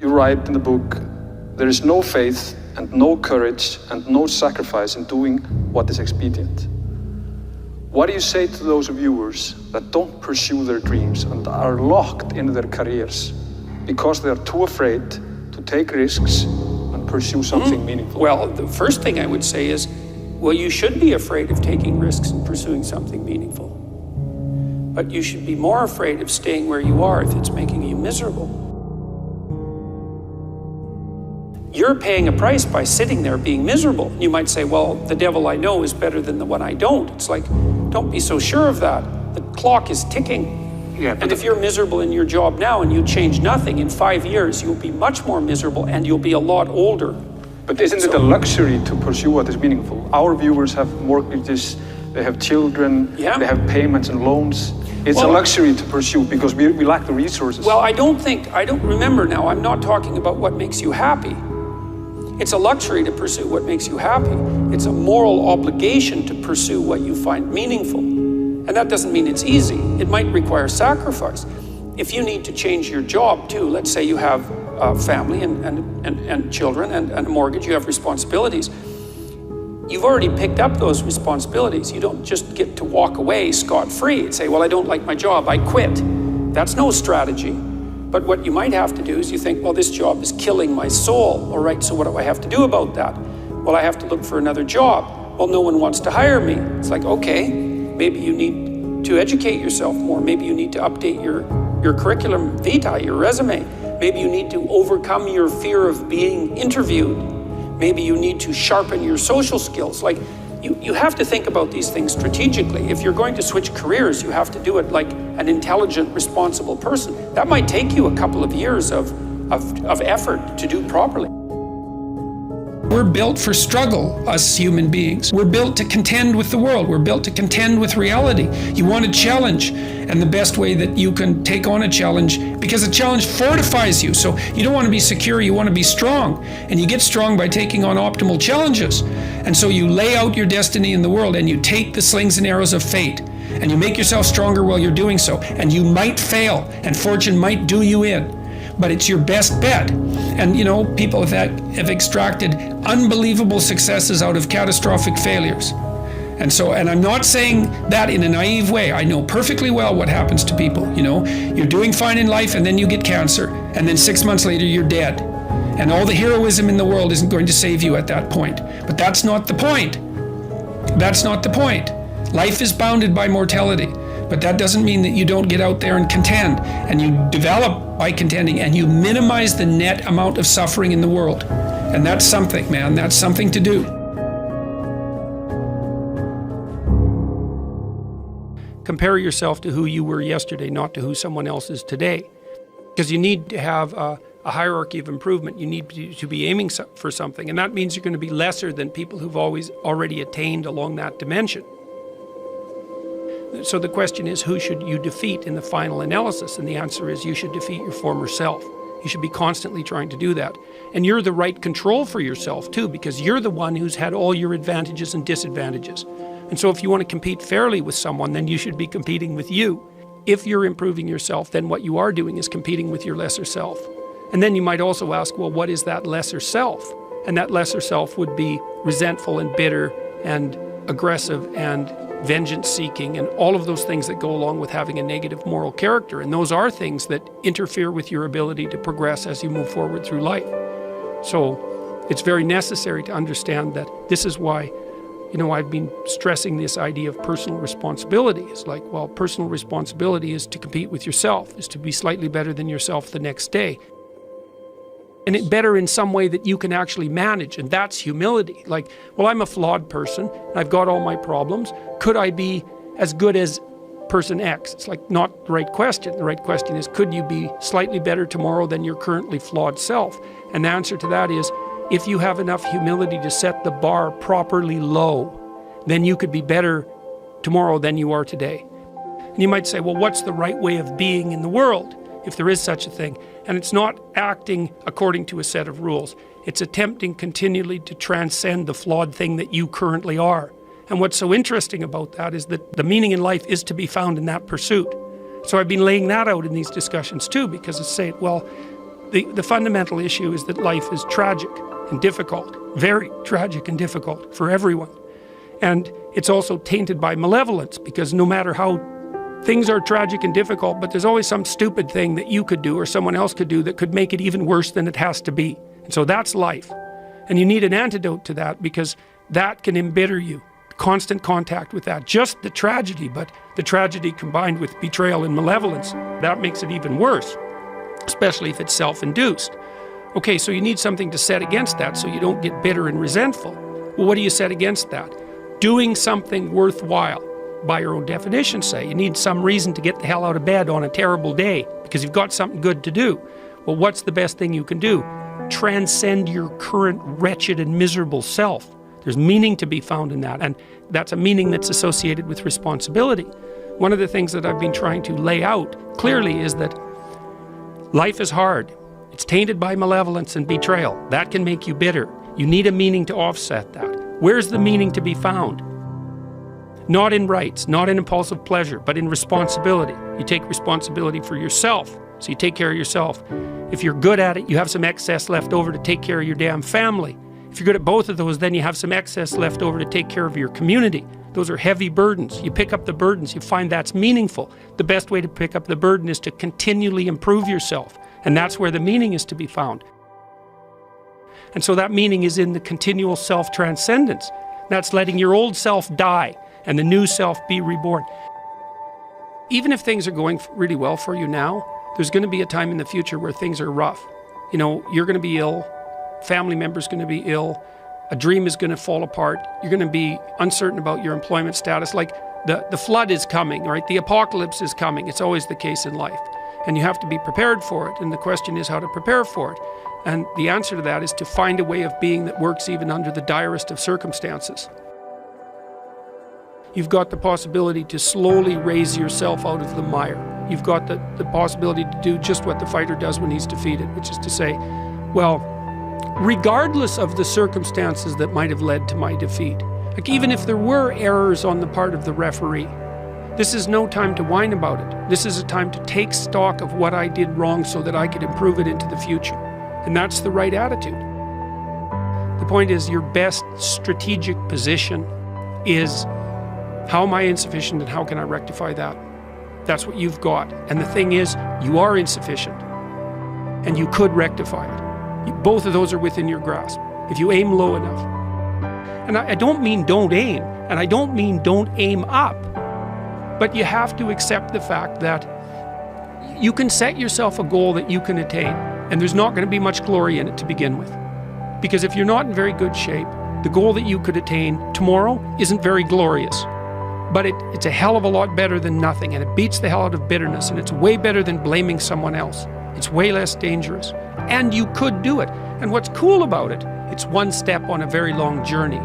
You write in the book, there is no faith and no courage and no sacrifice in doing what is expedient. What do you say to those viewers that don't pursue their dreams and are locked in their careers because they are too afraid to take risks and pursue something meaningful? Well, the first thing I would say is, well, you should be afraid of taking risks and pursuing something meaningful. But you should be more afraid of staying where you are if it's making you miserable. You're paying a price by sitting there being miserable. You might say, well, the devil I know is better than the one I don't. It's like, don't be so sure of that. The clock is ticking. Yeah, and if you're miserable in your job now and you change nothing, in 5 years, you'll be much more miserable and you'll be a lot older. But isn't it a luxury to pursue what is meaningful? Our viewers have mortgages, they have children, they have payments and loans. It's a luxury to pursue because we lack the resources. Well, I don't remember now, I'm not talking about what makes you happy. It's a luxury to pursue what makes you happy. It's a moral obligation to pursue what you find meaningful. And that doesn't mean it's easy. It might require sacrifice. If you need to change your job too, let's say you have a family and children and a mortgage, you have responsibilities. You've already picked up those responsibilities. You don't just get to walk away scot-free and say, well, I don't like my job, I quit. That's no strategy. But what you might have to do is you think, well, this job is killing my soul. All right, so what do I have to do about that? Well, I have to look for another job. Well, no one wants to hire me. It's like, okay, maybe you need to educate yourself more. Maybe you need to update your curriculum vitae, your resume. Maybe you need to overcome your fear of being interviewed. Maybe you need to sharpen your social skills. Like, you have to think about these things strategically. If you're going to switch careers, you have to do it like an intelligent, responsible person. That might take you a couple of years of effort to do properly. We're built for struggle, us human beings. We're built to contend with the world. We're built to contend with reality. You want a challenge, and the best way that you can take on a challenge, because a challenge fortifies you. So you don't want to be secure, you want to be strong. And you get strong by taking on optimal challenges. And so you lay out your destiny in the world, and you take the slings and arrows of fate, and you make yourself stronger while you're doing so. And you might fail, and fortune might do you in. But it's your best bet. And you know, people have extracted unbelievable successes out of catastrophic failures. And I'm not saying that in a naive way. I know perfectly well what happens to people. You know, you're doing fine in life and then you get cancer, and then 6 months later you're dead. And all the heroism in the world isn't going to save you at that point. But that's not the point. That's not the point. Life is bounded by mortality. But that doesn't mean that you don't get out there and contend, and you develop by contending, and you minimize the net amount of suffering in the world. And that's something, man, that's something to do. Compare yourself to who you were yesterday, not to who someone else is today. Because you need to have a hierarchy of improvement. You need to be aiming for something, and that means you're going to be lesser than people who've already attained along that dimension. So the question is, who should you defeat in the final analysis? And the answer is, you should defeat your former self. You should be constantly trying to do that. And you're the right control for yourself too, because you're the one who's had all your advantages and disadvantages. And so if you want to compete fairly with someone, then you should be competing with you. If you're improving yourself, then what you are doing is competing with your lesser self. And then you might also ask, well, what is that lesser self? And that lesser self would be resentful and bitter and aggressive and vengeance-seeking, and all of those things that go along with having a negative moral character. And those are things that interfere with your ability to progress as you move forward through life. So it's very necessary to understand that this is why, you know, I've been stressing this idea of personal responsibility. It's like, well, personal responsibility is to compete with yourself, is to be slightly better than yourself the next day. And it better in some way that you can actually manage, and that's humility. Like, well, I'm a flawed person, I've got all my problems. Could I be as good as person X? It's like not the right question. The right question is, could you be slightly better tomorrow than your currently flawed self? And the answer to that is, if you have enough humility to set the bar properly low, then you could be better tomorrow than you are today. And you might say, well, what's the right way of being in the world, if there is such a thing? And it's not acting according to a set of rules. It's attempting continually to transcend the flawed thing that you currently are. And what's so interesting about that is that the meaning in life is to be found in that pursuit. So I've been laying that out in these discussions too, because it's saying, well, The fundamental issue is that life is tragic and difficult, very tragic and difficult for everyone. And it's also tainted by malevolence, because no matter how things are tragic and difficult, but there's always some stupid thing that you could do or someone else could do that could make it even worse than it has to be. And so that's life. And you need an antidote to that, because that can embitter you. Constant contact with that, just the tragedy, but the tragedy combined with betrayal and malevolence, that makes it even worse, especially if it's self-induced. Okay, so you need something to set against that so you don't get bitter and resentful. Well, what do you set against that? Doing something worthwhile. By your own definition, say. You need some reason to get the hell out of bed on a terrible day because you've got something good to do. Well, what's the best thing you can do? Transcend your current wretched and miserable self. There's meaning to be found in that, and that's a meaning that's associated with responsibility. One of the things that I've been trying to lay out clearly is that life is hard. It's tainted by malevolence and betrayal. That can make you bitter. You need a meaning to offset that. Where's the meaning to be found? Not in rights, not in impulsive pleasure, but in responsibility. You take responsibility for yourself, so you take care of yourself. If you're good at it, you have some excess left over to take care of your damn family. If you're good at both of those, then you have some excess left over to take care of your community. Those are heavy burdens. You pick up the burdens, you find that's meaningful. The best way to pick up the burden is to continually improve yourself, and that's where the meaning is to be found. And so that meaning is in the continual self-transcendence. That's letting your old self die and the new self be reborn. Even if things are going really well for you now, there's going to be a time in the future where things are rough. You know, you're going to be ill, family member's going to be ill, a dream is going to fall apart, you're going to be uncertain about your employment status. Like the flood is coming, right? The apocalypse is coming. It's always the case in life. And you have to be prepared for it. And the question is how to prepare for it. And the answer to that is to find a way of being that works even under the direst of circumstances. You've got the possibility to slowly raise yourself out of the mire. You've got the possibility to do just what the fighter does when he's defeated, which is to say, well, regardless of the circumstances that might have led to my defeat, like even if there were errors on the part of the referee, this is no time to whine about it. This is a time to take stock of what I did wrong so that I could improve it into the future. And that's the right attitude. The point is, your best strategic position is, how am I insufficient and how can I rectify that? That's what you've got. And the thing is, you are insufficient and you could rectify it. Both of those are within your grasp if you aim low enough. And I don't mean don't aim, and I don't mean don't aim up, but you have to accept the fact that you can set yourself a goal that you can attain, and there's not going to be much glory in it to begin with. Because if you're not in very good shape, the goal that you could attain tomorrow isn't very glorious. But it's a hell of a lot better than nothing, and it beats the hell out of bitterness, and it's way better than blaming someone else. It's way less dangerous. And you could do it. And what's cool about it, it's one step on a very long journey.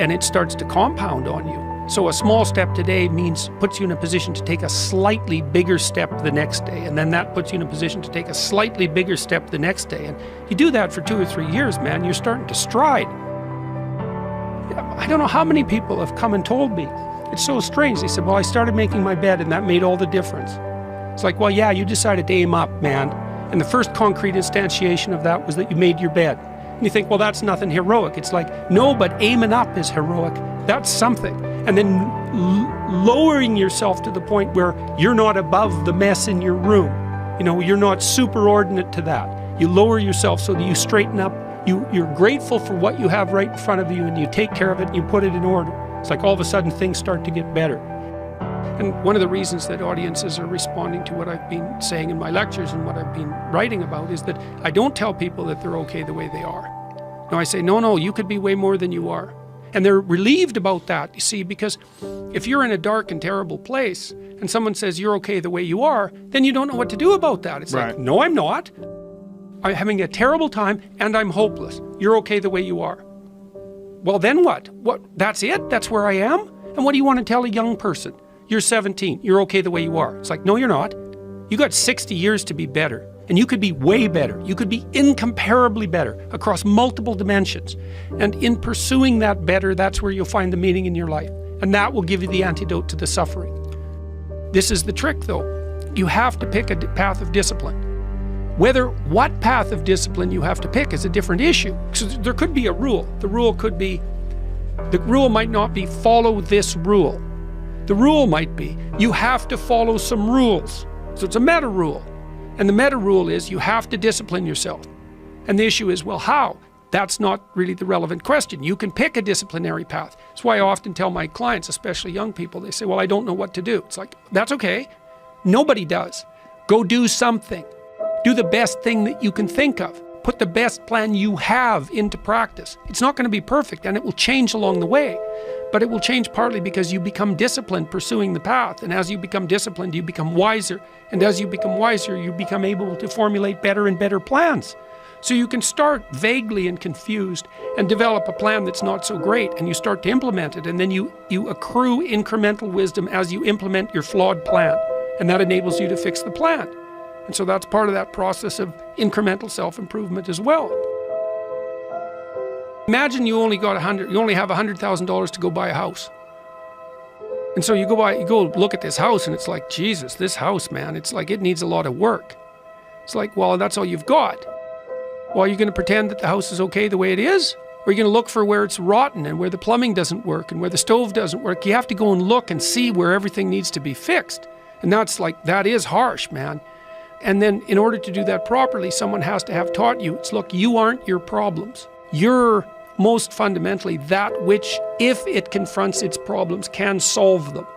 And it starts to compound on you. So a small step today puts you in a position to take a slightly bigger step the next day, and then that puts you in a position to take a slightly bigger step the next day. And you do that for 2 or 3 years, man, you're starting to stride. I don't know how many people have come and told me, it's so strange. They said, well, I started making my bed and that made all the difference. It's like, well, yeah, you decided to aim up, man. And the first concrete instantiation of that was that you made your bed. And you think, well, that's nothing heroic. It's like, no, but aiming up is heroic. That's something. And then lowering yourself to the point where you're not above the mess in your room. You know, you're not superordinate to that. You lower yourself so that you straighten up. You're grateful for what you have right in front of you, and you take care of it and you put it in order. It's like all of a sudden things start to get better. And one of the reasons that audiences are responding to what I've been saying in my lectures and what I've been writing about is that I don't tell people that they're okay the way they are. No, I say, no, you could be way more than you are. And they're relieved about that, you see, because if you're in a dark and terrible place and someone says you're okay the way you are, then you don't know what to do about that. It's right. Like, no, I'm not. I'm having a terrible time and I'm hopeless. You're okay the way you are. Well, then what? That's it? That's where I am? And what do you want to tell a young person? You're 17. You're okay the way you are. It's like, no, you're not. You got 60 years to be better. And you could be way better. You could be incomparably better across multiple dimensions. And in pursuing that better, that's where you'll find the meaning in your life. And that will give you the antidote to the suffering. This is the trick, though. You have to pick a path of discipline. What path of discipline you have to pick is a different issue. So there could be a rule. The rule might not be follow this rule. The rule might be you have to follow some rules. So it's a meta rule. And the meta rule is you have to discipline yourself. And the issue is, well, how? That's not really the relevant question. You can pick a disciplinary path. That's why I often tell my clients, especially young people, they say, well, I don't know what to do. It's like, that's okay. Nobody does. Go do something. Do the best thing that you can think of. Put the best plan you have into practice. It's not going to be perfect, and it will change along the way. But it will change partly because you become disciplined pursuing the path. And as you become disciplined, you become wiser. And as you become wiser, you become able to formulate better and better plans. So you can start vaguely and confused and develop a plan that's not so great, and you start to implement it, and then you accrue incremental wisdom as you implement your flawed plan, and that enables you to fix the plan. And so that's part of that process of incremental self-improvement as well. Imagine you only have $100,000 to go buy a house. And so you go look at this house, and it's like, Jesus, this house, man, it's like it needs a lot of work. It's like, well, that's all you've got. Well, are you going to pretend that the house is okay the way it is? Or are you going to look for where it's rotten and where the plumbing doesn't work and where the stove doesn't work? You have to go and look and see where everything needs to be fixed. And that is harsh, man. And then in order to do that properly, someone has to have taught you, look, you aren't your problems. You're most fundamentally that which, if it confronts its problems, can solve them.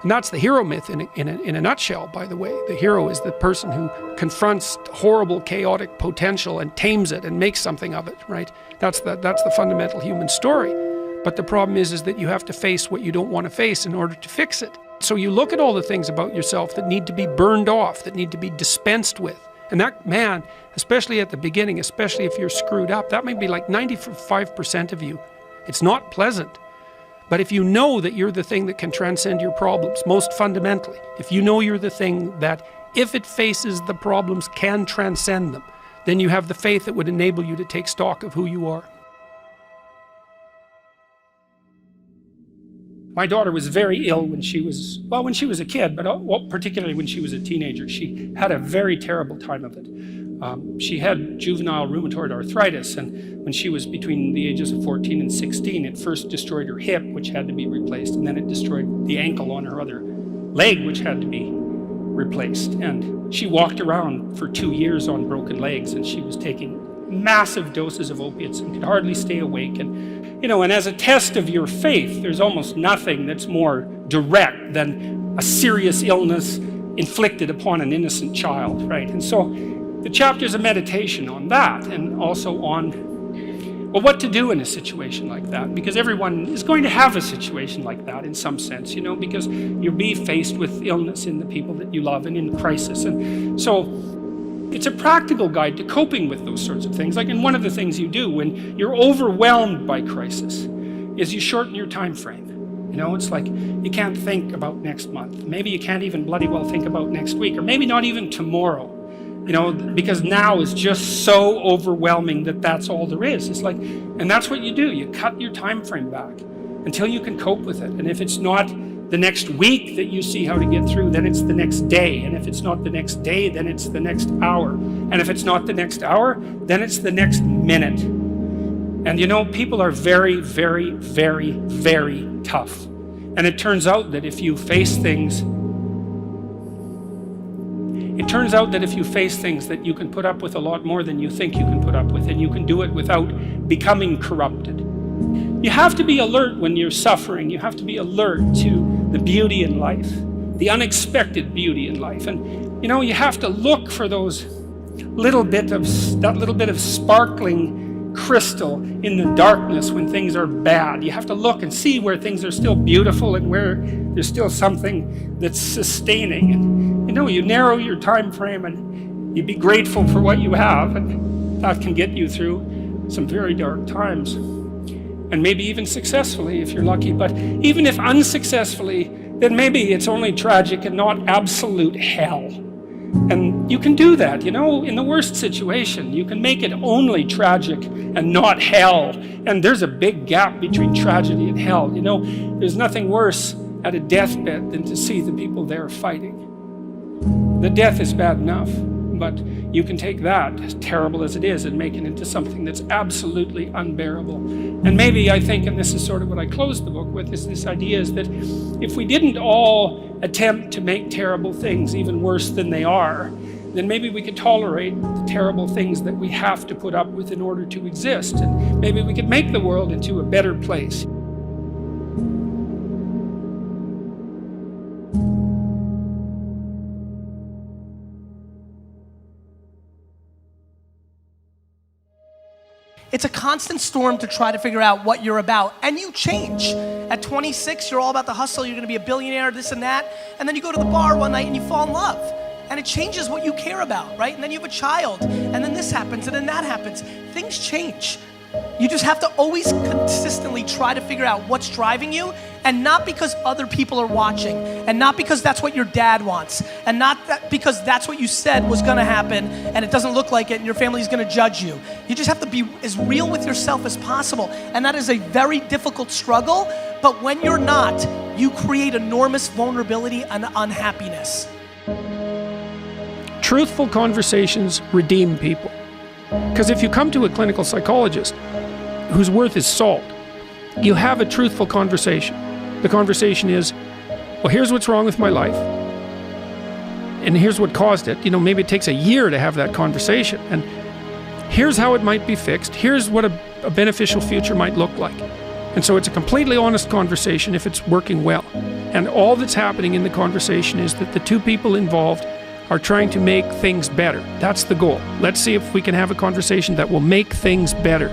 And that's the hero myth in a nutshell, by the way. The hero is the person who confronts horrible, chaotic potential and tames it and makes something of it, right? That's the fundamental human story. But the problem is that you have to face what you don't want to face in order to fix it. So you look at all the things about yourself that need to be burned off, that need to be dispensed with. And that, man, especially at the beginning, especially if you're screwed up, that might be like 95% of you. It's not pleasant. But if you know that you're the thing that can transcend your problems, most fundamentally, if you know you're the thing that, if it faces the problems, can transcend them, then you have the faith that would enable you to take stock of who you are. My daughter was very ill when she was a kid, but particularly when she was a teenager. She had a very terrible time of it. She had juvenile rheumatoid arthritis, and when she was between the ages of 14 and 16, it first destroyed her hip, which had to be replaced, and then it destroyed the ankle on her other leg, which had to be replaced. And she walked around for 2 years on broken legs, and she was taking massive doses of opiates and could hardly stay awake. And as a test of your faith, there's almost nothing that's more direct than a serious illness inflicted upon an innocent child, right? And so the chapter's a meditation on that, and also on, well, what to do in a situation like that, because everyone is going to have a situation like that in some sense, because you'll be faced with illness in the people that you love and in crisis. And so it's a practical guide to coping with those sorts of things. And one of the things you do when you're overwhelmed by crisis is you shorten your time frame. It's like you can't think about next month. Maybe you can't even bloody well think about next week, or maybe not even tomorrow. Because now is just so overwhelming that that's all there is. It's like, and that's what you do. You cut your time frame back until you can cope with it. And if it's not the next week that you see how to get through, then it's the next day. And if it's not the next day, then it's the next hour. And if it's not the next hour, then it's the next minute. And people are very, very, very, very tough. And it turns out that if you face things that you can put up with a lot more than you think you can put up with, and you can do it without becoming corrupted. You have to be alert when you're suffering. You have to be alert to the beauty in life, the unexpected beauty in life. And you have to look for that little bit of sparkling crystal in the darkness when things are bad. You have to look and see where things are still beautiful and where there's still something that's sustaining. And you narrow your time frame, and you be grateful for what you have, and that can get you through some very dark times. And maybe even successfully if you're lucky. But even if unsuccessfully, then maybe it's only tragic and not absolute hell. And you can do that, in the worst situation. You can make it only tragic and not hell. And there's a big gap between tragedy and hell. There's nothing worse at a deathbed than to see the people there fighting. The death is bad enough. but you can take that, as terrible as it is, and make it into something that's absolutely unbearable. And maybe I think, and this is sort of what I closed the book with, is this idea is that if we didn't all attempt to make terrible things even worse than they are, then maybe we could tolerate the terrible things that we have to put up with in order to exist. And maybe we could make the world into a better place. It's a constant storm to try to figure out what you're about, and you change. At 26, you're all about the hustle, you're gonna be a billionaire, this and that, and then you go to the bar one night and you fall in love, and it changes what you care about, right? And then you have a child, and then this happens, and then that happens. Things change. You just have to always consistently try to figure out what's driving you, and not because other people are watching, and not because that's what your dad wants, and not that because that's what you said was gonna happen, and it doesn't look like it, and your family's gonna judge you. You just have to be as real with yourself as possible, and that is a very difficult struggle, but when you're not, you create enormous vulnerability and unhappiness. Truthful conversations redeem people. Because if you come to a clinical psychologist whose worth is salt, you have a truthful conversation. The conversation is, well, here's what's wrong with my life, and here's what caused it. You know, maybe it takes a year to have that conversation, and here's how it might be fixed. Here's what a beneficial future might look like. And so it's a completely honest conversation if it's working well. And all that's happening in the conversation is that the two people involved are trying to make things better. That's the goal. Let's see if we can have a conversation that will make things better.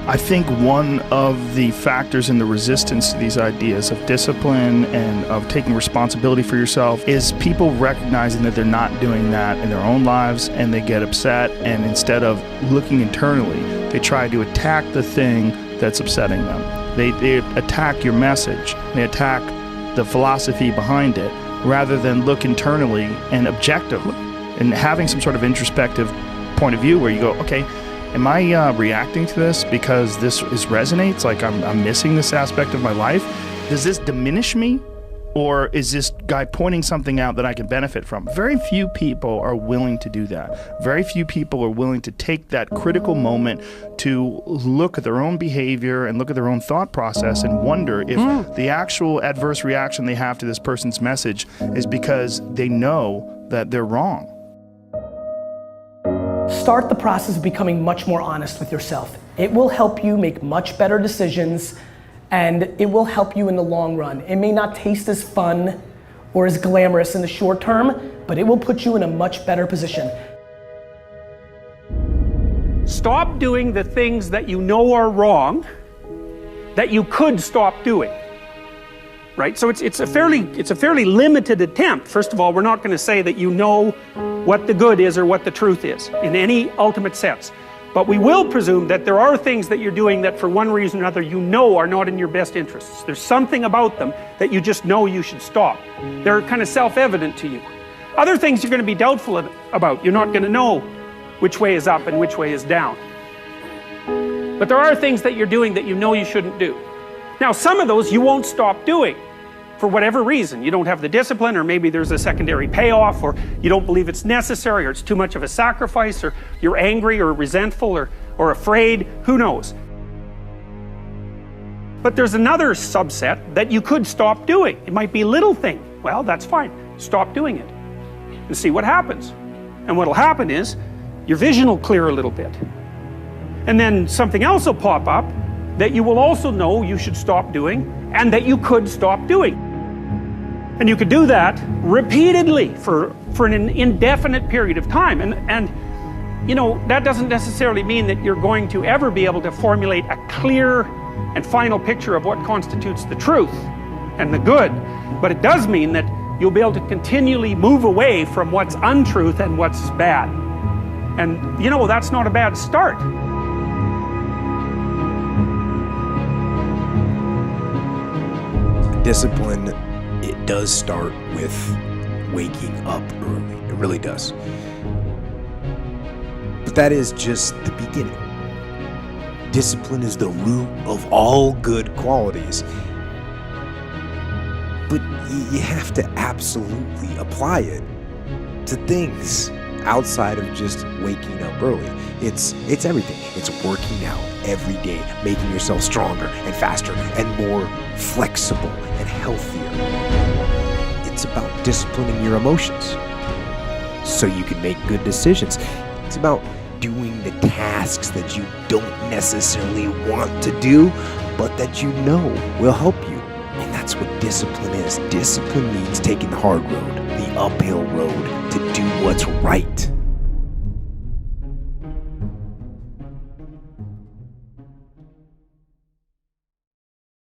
I think one of the factors in the resistance to these ideas of discipline and of taking responsibility for yourself is people recognizing that they're not doing that in their own lives, and they get upset, and instead of looking internally, they try to attack the thing that's upsetting them. They attack your message, they attack the philosophy behind it, rather than look internally and objectively and having some sort of introspective point of view where you go, okay, am I reacting to this because this resonates? Like I'm missing this aspect of my life? Does this diminish me? Or is this guy pointing something out that I can benefit from? Very few people are willing to do that. Very few people are willing to take that critical moment to look at their own behavior and look at their own thought process and wonder if the actual adverse reaction they have to this person's message is because they know that they're wrong. Start the process of becoming much more honest with yourself. It will help you make much better decisions, and it will help you in the long run. It may not taste as fun or as glamorous in the short term, but it will put you in a much better position. Stop doing the things that you know are wrong that you could stop doing. Right? So it's a fairly limited attempt. First of all, we're not going to say that you know what the good is or what the truth is in any ultimate sense. But we will presume that there are things that you're doing that for one reason or another you know are not in your best interests. There's something about them that you just know you should stop. They're kind of self-evident to you. Other things you're going to be doubtful about. You're not going to know which way is up and which way is down. But there are things that you're doing that you know you shouldn't do. Now, some of those you won't stop doing for whatever reason. You don't have the discipline, or maybe there's a secondary payoff, or you don't believe it's necessary, or it's too much of a sacrifice, or you're angry or resentful or afraid, who knows. But there's another subset that you could stop doing. It might be a little thing. Well, that's fine. Stop doing it and see what happens. And what'll happen is your vision will clear a little bit. And then something else will pop up that you will also know you should stop doing and that you could stop doing. And you could do that repeatedly for an indefinite period of time. And you know, that doesn't necessarily mean that you're going to ever be able to formulate a clear and final picture of what constitutes the truth and the good. But it does mean that you'll be able to continually move away from what's untruth and what's bad. And you know, that's not a bad start. Discipline, it does start with waking up early. It really does. But that is just the beginning. Discipline is the root of all good qualities. But you have to absolutely apply it to things outside of just waking up early. It's everything. It's working out every day, making yourself stronger and faster and more flexible and healthier. It's about disciplining your emotions so you can make good decisions. It's about doing the tasks that you don't necessarily want to do, but that you know will help you. And that's what discipline is. Discipline means taking the hard road, the uphill road, to do what's right.